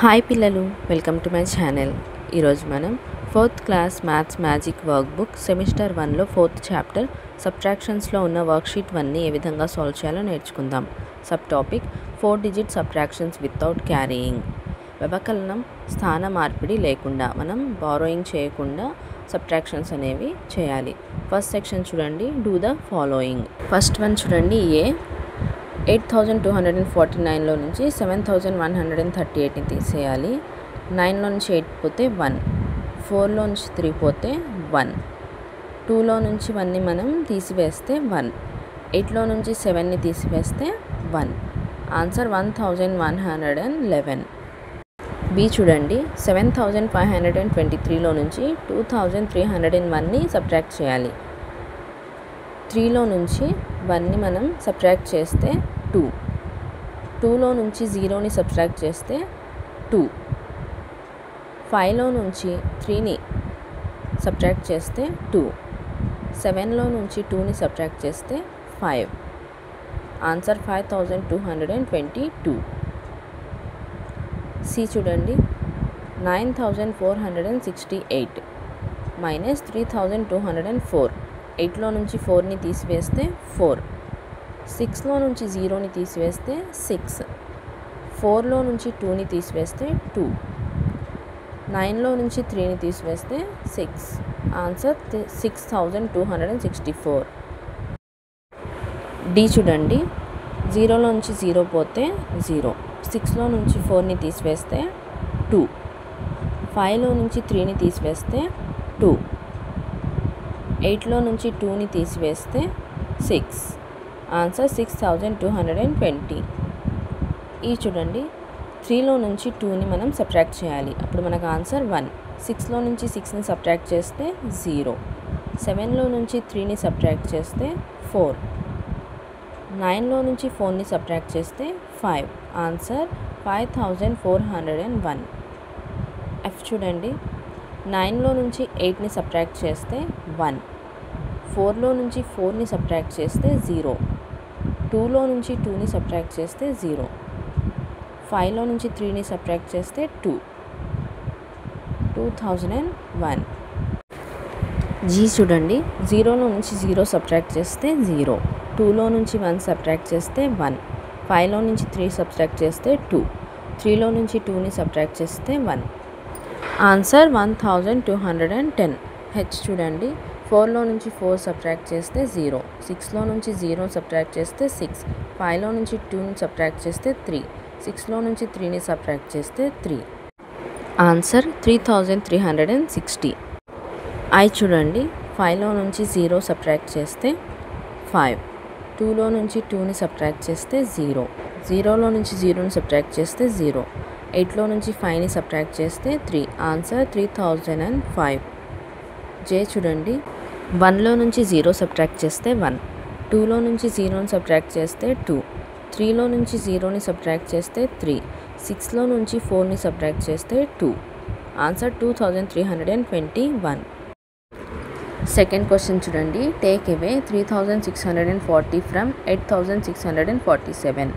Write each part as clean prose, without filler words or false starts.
Hi పిల్లలు, welcome to my channel. ఈరోజు మనం 4th class maths magic work book semester 1లో 4th చాప్టర్ సబ్ట్రాక్షన్స్లో ఉన్న వర్క్షీట్ 1ని ఏ విధంగా సాల్వ్ చేయాలో నేర్చుకుందాం. Sub topic 4 digit subtractions without carrying. వ్యవకలనం స్థాన మార్పిడి లేకుండా, మనం బారోయింగ్ చేయకుండా సబ్ట్రాక్షన్స్ అనేవి చేయాలి. ఫస్ట్ సెక్షన్ చూడండి, do the following. First one చూడండి, 8249లో నుంచి 7138ని తీసేయాలి. 9లో నుంచి 8 పోతే 1, 4లో నుంచి 3 పోతే 1, 2లో నుంచి 1ని మనం తీసివేస్తే 1, 8లో నుంచి 7ని తీసివేస్తే 1. ఆన్సర్ 1111. బి చూడండి, 7523లో నుంచి 2301ని సబ్ట్రాక్ట్ చేయాలి. 3లో నుంచి 1ని మనం సబ్ట్రాక్ట్ చేస్తే 2, 2లో నుంచి 0ని సబ్ట్రాక్ట్ చేస్తే 2, 5లో నుంచి 3ని సబ్ట్రాక్ట్ చేస్తే 2, 7లో నుంచి 2ని సబ్ట్రాక్ట్ చేస్తే 5. ఆన్సర్ 5222. సి చూడండి, 9468 మైనస్ 3204. 8లో నుంచి 4ని తీసివేస్తే 4, 6లో నుంచి 0ని తీసివేస్తే 6, 4లో నుంచి 2ని తీసివేస్తే 2, 9లో నుంచి 3ని తీసివేస్తే 6. ఆన్సర్ 6264. డి చూడండి, 0లో నుంచి 0 పోతే 0, 6లో నుంచి 4ని తీసివేస్తే 2, 5లో నుంచి 3ని తీసివేస్తే 2, 8లో నుంచి 2ని తీసివేస్తే 6. ఆన్సర్ 6220. ఈ చూడండి, 3లో నుంచి 2ని మనం సబ్ట్రాక్ట్ చేయాలి. అప్పుడు మనకు ఆన్సర్ 1. 6లో నుంచి 6ని సబ్ట్రాక్ట్ చేస్తే 0, 7లో నుంచి 3ని సబ్ట్రాక్ట్ చేస్తే 4, 9లో నుంచి 4ని సబ్ట్రాక్ట్ చేస్తే 5. ఆన్సర్ 5401. ఎఫ్ చూడండి, 9లో నుంచి 8ని సబ్ట్రాక్ట్ చేస్తే 1, 4లో నుంచి 4ని సబ్ట్రాక్ట్ చేస్తే 0, 2లో నుంచి 2ని సబ్ట్రాక్ట్ చేస్తే 0, 5లో నుంచి 3ని సబ్ట్రాక్ట్ చేస్తే 2. 2001. జీ చూడండి, 0లో నుంచి 0 సబ్ట్రాక్ట్ చేస్తే 0, 2లో నుంచి 1 సబ్ట్రాక్ట్ చేస్తే 1, 5లో నుంచి 3 సబ్ట్రాక్ట్ చేస్తే 2, 3లో నుంచి 2ని సబ్ట్రాక్ట్ చేస్తే 1. ఆన్సర్ 1210. హెచ్ చూడండి, 4లో నుంచి 4 సబ్ట్రాక్ట్ చేస్తే 0, 6లో నుంచి 0 సబ్ట్రాక్ట్ చేస్తే 6, 5లో నుంచి 2ని సబ్ట్రాక్ట్ చేస్తే 3, 6లో నుంచి 3ని సబ్ట్రాక్ట్ చేస్తే 3. ఆన్సర్ 3360. ఐ చూడండి, 5లో నుంచి 0 సబ్ట్రాక్ట్ చేస్తే 5, 2లో నుంచి 2ని సబ్ట్రాక్ట్ చేస్తే 0, 0లో నుంచి 0ని సబ్ట్రాక్ట్ చేస్తే 0, 8లో నుంచి 5ని సబ్ట్రాక్ట్ చేస్తే 3. ఆన్సర్ 3005. జే చూడండి, 1లో నుంచి 0 సబ్ట్రాక్ట్ చేస్తే 1, 2లో నుంచి 0ని సబ్ట్రాక్ట్ చేస్తే 2, 3లో నుంచి 0ని సబ్ట్రాక్ట్ చేస్తే 3, 6లో నుంచి 4ని సబ్ట్రాక్ట్ చేస్తే 2. ఆన్సర్ 2321. సెకండ్ క్వశ్చన్ చూడండి, టేక్ అవే 3640 ఫ్రమ్ 8647.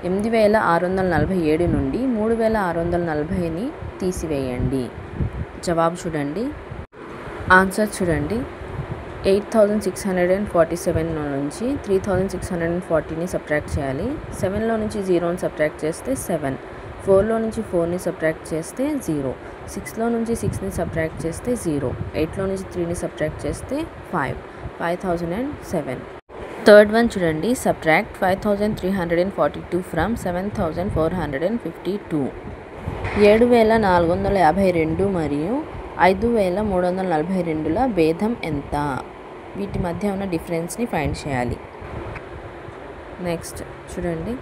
8647 నుండి 3640ని తీసివేయండి. జవాబు చూడండి. ఆన్సర్ చూడండి, 8647 నుంచి 3640ని సబ్ట్రాక్ట్ చేయాలి. 7లో నుంచి 0ని సబ్ట్రాక్ట్ చేస్తే 7, 4లో నుంచి 4ని సబ్ట్రాక్ట్ చేస్తే 0, 6లో నుంచి 6ని సబ్ట్రాక్ట్ చేస్తే 0, 8లో నుంచి 3ని సబ్ట్రాక్ట్ చేస్తే 5. 5007. థర్డ్ వన్ చూడండి, సబ్ట్రాక్ట్ 5342 ఫ్రమ్ 7452. 7452 మరియు 5342ల భేదం ఎంత? వీటి మధ్య ఉన్న డిఫరెన్స్ని ఫైండ్ చేయాలి. నెక్స్ట్ చూడండి,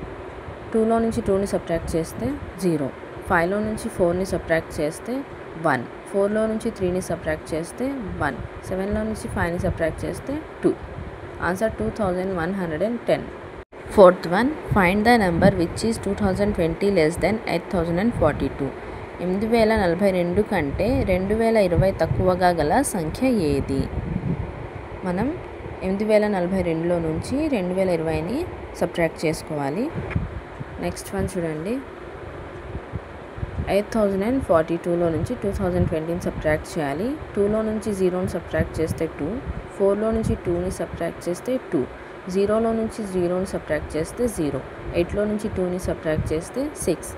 2లో నుంచి 2ని సబ్ట్రాక్ట్ చేస్తే 0, 5లో నుంచి 4ని సబ్ట్రాక్ట్ చేస్తే 1, 4లో నుంచి 3ని సబ్ట్రాక్ట్ చేస్తే 1, 7లో నుంచి 5ని సబ్ట్రాక్ట్ చేస్తే 2. Answer 2110. Fourth one, find the number which is 2020 less than 8042. 8042 కంటే 2020 తక్కువగా గల సంఖ్య ఏది? మనం 8042లో నుంచి 2020ని సబ్ట్రాక్ట్ చేసుకోవాలి. నెక్స్ట్ వన్ చూడండి, 8042లో నుంచి 2020ని సబ్ట్రాక్ట్ చేయాలి. 2లో నుంచి 0ని సబ్ట్రాక్ట్ చేస్తే 2, 4లో నుంచి 2ని సబ్ట్రాక్ట్ చేస్తే 2, 0లో నుంచి 0ని సబ్ట్రాక్ట్ చేస్తే 0, 8లో నుంచి 2ని సబ్ట్రాక్ట్ చేస్తే 6,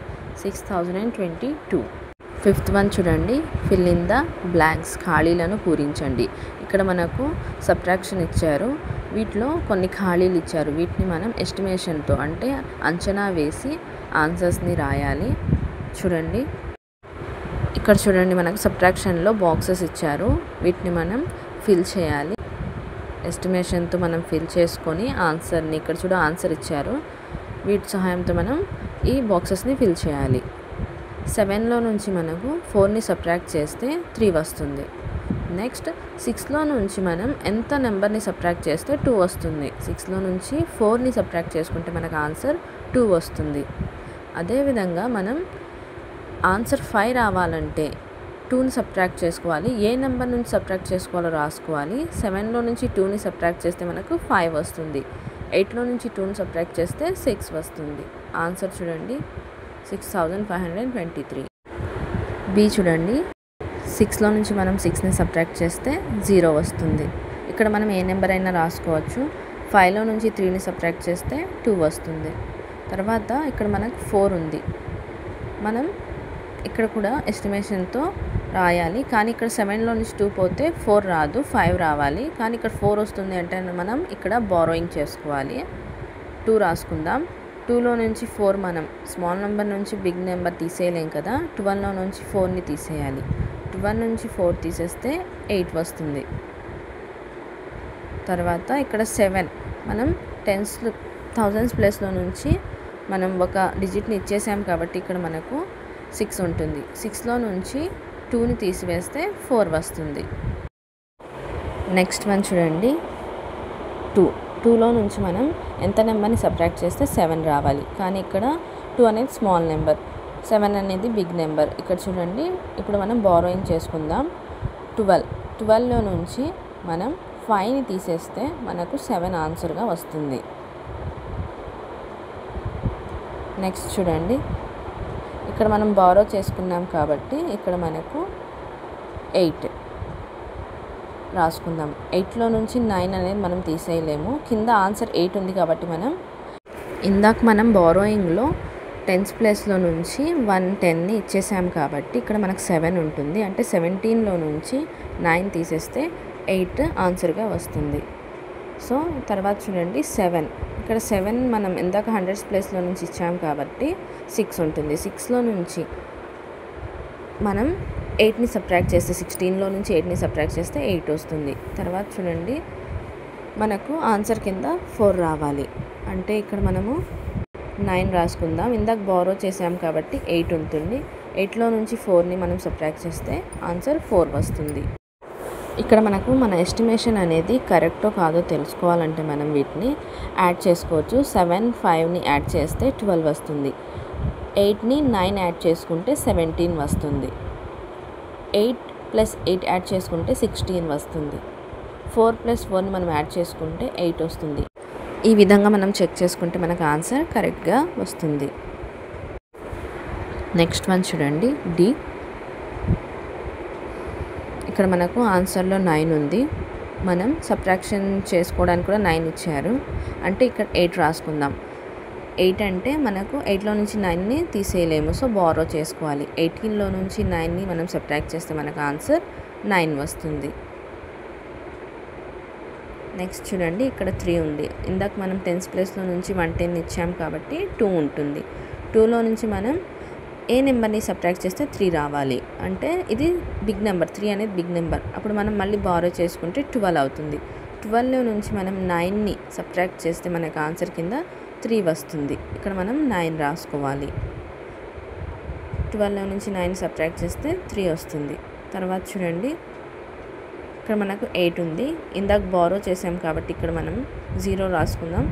6022. ఫిఫ్త్ వన్ చూడండి, ఫిల్ ఇన్ ద బ్లాంక్స్, ఖాళీలను పూరించండి. ఇక్కడ మనకు సబ్ట్రాక్షన్ ఇచ్చారు, వీటిలో కొన్ని ఖాళీలు ఇచ్చారు. వీటిని మనం ఎస్టిమేషన్తో అంటే అంచనా వేసి ఆన్సర్స్ని రాయాలి. చూడండి, ఇక్కడ చూడండి మనకు సబ్ట్రాక్షన్లో బాక్సెస్ ఇచ్చారు, వీటిని మనం ఫిల్ చేయాలి. ఎస్టిమేషన్తో మనం ఫిల్ చేసుకొని ఆన్సర్ని, ఇక్కడ చూడ ఆన్సర్ ఇచ్చారు, వీటి సహాయంతో మనం ఈ బాక్సెస్ని ఫిల్ చేయాలి. 7లో నుంచి మనకు 4ని సబ్ట్రాక్ట్ చేస్తే 3 వస్తుంది. నెక్స్ట్ 6లో నుంచి మనం ఎంత నెంబర్ని సబ్ట్రాక్ట్ చేస్తే 2 వస్తుంది. 6లో నుంచి 4ని సబ్ట్రాక్ట్ చేసుకుంటే మనకు ఆన్సర్ 2 వస్తుంది. అదేవిధంగా మనం ఆన్సర్ 5 రావాలంటే 2ని సబ్ట్రాక్ట్ చేసుకోవాలి. ఏ నెంబర్ నుంచి సబ్ట్రాక్ట్ చేసుకోవాలో రాసుకోవాలి. 7లో నుంచి 2ని సబ్ట్రాక్ట్ చేస్తే మనకు 5 వస్తుంది. 8లో నుంచి 2ని సబ్ట్రాక్ట్ చేస్తే 6 వస్తుంది. ఆన్సర్ చూడండి 6523. బి చూడండి, 6లో నుంచి మనం 6ని సబ్ట్రాక్ట్ చేస్తే 0 వస్తుంది. ఇక్కడ మనం ఏ నెంబర్ అయినా రాసుకోవచ్చు. 5లో నుంచి 3ని సబ్ట్రాక్ట్ చేస్తే 2 వస్తుంది. తర్వాత ఇక్కడ మనకు 4 ఉంది, మనం ఇక్కడ కూడా ఎస్టిమేషన్తో రాయాలి. కానీ ఇక్కడ 7లో నుంచి 2 పోతే 4 రాదు, 5 రావాలి. కానీ ఇక్కడ 4 వస్తుంది అంటే మనం ఇక్కడ బారోయింగ్ చేసుకోవాలి. 2 రాసుకుందాం. 2లో నుంచి 4 మనం స్మాల్ నెంబర్ నుంచి బిగ్ నెంబర్ తీసేయలేం కదా, 12లో నుంచి 4ని తీసేయాలి. 12 నుంచి 4 తీసేస్తే 8 వస్తుంది. తర్వాత ఇక్కడ 7 మనం థౌజండ్స్ ప్లేస్లో నుంచి మనం ఒక డిజిట్ని ఇచ్చేసాం కాబట్టి ఇక్కడ మనకు 6 ఉంటుంది. 6లో నుంచి 2ని తీసివేస్తే 4 వస్తుంది. నెక్స్ట్ వన్ చూడండి, 2లో నుంచి మనం ఎంత నెంబర్ని సబ్ట్రాక్ట్ చేస్తే 7 రావాలి. కానీ ఇక్కడ 2 అనేది స్మాల్ నెంబర్, 7 అనేది బిగ్ నెంబర్. ఇక్కడ చూడండి, ఇప్పుడు మనం బారోయింగ్ చేసుకుందాం. 12లో నుంచి మనం 5ని తీసేస్తే మనకు 7 ఆన్సర్గా వస్తుంది. నెక్స్ట్ చూడండి, ఇక్కడ మనం బారో చేసుకున్నాం కాబట్టి ఇక్కడ మనకు 8 రాసుకుందాం. 8లో నుంచి 9 అనేది మనం తీసేయలేము, కింద ఆన్సర్ 8 ఉంది కాబట్టి మనం బారోయింగ్లో 10th ప్లేస్లో నుంచి 110ని ఇచ్చేసాం కాబట్టి ఇక్కడ మనకు 7 ఉంటుంది. అంటే 17లో నుంచి 9 తీసేస్తే 8 ఆన్సర్గా వస్తుంది. సో తర్వాత చూడండి 7, ఇక్కడ 7 మనం ఇందాక 100th ప్లేస్లో నుంచి ఇచ్చాం కాబట్టి 6 ఉంటుంది. 6లో నుంచి మనం 8ని సబ్ట్రాక్ట్ చేస్తే 16లో నుంచి 8ని సబ్ట్రాక్ట్ చేస్తే 8 వస్తుంది. తర్వాత చూడండి మనకు ఆన్సర్ కింద 4 రావాలి. అంటే ఇక్కడ మనము 9 రాసుకుందాం. ఇందాక బారో చేసాం కాబట్టి 8 ఉంటుంది. 8లో నుంచి 4ని మనం సబ్ట్రాక్ట్ చేస్తే ఆన్సర్ 4 వస్తుంది. ఇక్కడ మనకు మన ఎస్టిమేషన్ అనేది కరెక్టో కాదో తెలుసుకోవాలంటే మనం వీటిని యాడ్ చేసుకోవచ్చు. 7, 5ని యాడ్ చేస్తే 12 వస్తుంది. 8ని 9 యాడ్ చేసుకుంటే 17 వస్తుంది. 8 + 8 యాడ్ చేసుకుంటే 16 వస్తుంది. 4 + 4ని మనం యాడ్ చేసుకుంటే 8 వస్తుంది. ఈ విధంగా మనం చెక్ చేసుకుంటే మనకు ఆన్సర్ కరెక్ట్గా వస్తుంది. నెక్స్ట్ వన్ చూడండి, డి. ఇక్కడ మనకు ఆన్సర్లో 9 ఉంది. మనం సబ్ట్రాక్షన్ చేసుకోవడానికి కూడా 9 ఇచ్చారు. అంటే ఇక్కడ 8 రాసుకుందాం. 8 అంటే మనకు 8లో నుంచి 9ని తీసేయలేము, సో బారో చేసుకోవాలి. 18లో నుంచి 9ని మనం సబ్ట్రాక్ట్ చేస్తే మనకు ఆన్సర్ 9 వస్తుంది. నెక్స్ట్ చూడండి, ఇక్కడ 3 ఉంది. ఇందాక మనం 10th ప్లేస్లో నుంచి 110 ఇచ్చాం కాబట్టి 2 ఉంటుంది. 2లో నుంచి మనం ఏ నెంబర్ని సబ్ట్రాక్ట్ చేస్తే 3 రావాలి. అంటే ఇది బిగ్ నెంబర్, 3 అనేది బిగ్ నెంబర్. అప్పుడు మనం మళ్ళీ బారో చేసుకుంటే 12 అవుతుంది. 12లో నుంచి మనం 9ని సబ్ట్రాక్ట్ చేస్తే మనకు ఆన్సర్ కింద 3 వస్తుంది. ఇక్కడ మనం 9 రాసుకోవాలి. 12లో నుంచి 9 సబ్ట్రాక్ట్ చేస్తే 3 వస్తుంది. తర్వాత చూడండి, ఇక్కడ మనకు 8 ఉంది. ఇందాక బారో చేసాం కాబట్టి ఇక్కడ మనం 0 రాసుకుందాం.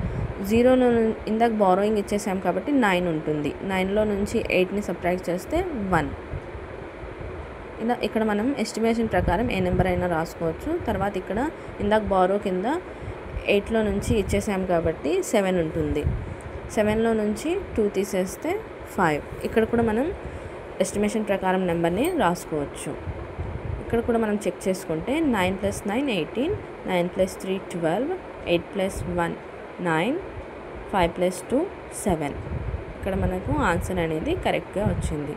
0లో ఇందాక బారోయింగ్ ఇచ్చేసాం కాబట్టి 9 ఉంటుంది. 9లో నుంచి 8ని సబ్ట్రాక్ట్ చేస్తే 1. ఇలా ఇక్కడ మనం ఎస్టిమేషన్ ప్రకారం ఏ నెంబర్ అయినా రాసుకోవచ్చు. తర్వాత ఇక్కడ ఇందాక బారో కింద 8లో నుంచి ఇచ్చేసాం కాబట్టి 7 ఉంటుంది. 7లో నుంచి 2 తీసేస్తే 5. ఇక్కడ కూడా మనం ఎస్టిమేషన్ ప్రకారం నెంబర్ని రాసుకోవచ్చు. ఇక్కడ కూడా మనం చెక్ చేసుకుంటే 9 + 9 18, 9 + 3 12, 8 + 1 9, 5 + 2 7. ఇక్కడ మనకు ఆన్సర్ అనేది కరెక్ట్గా వచ్చింది.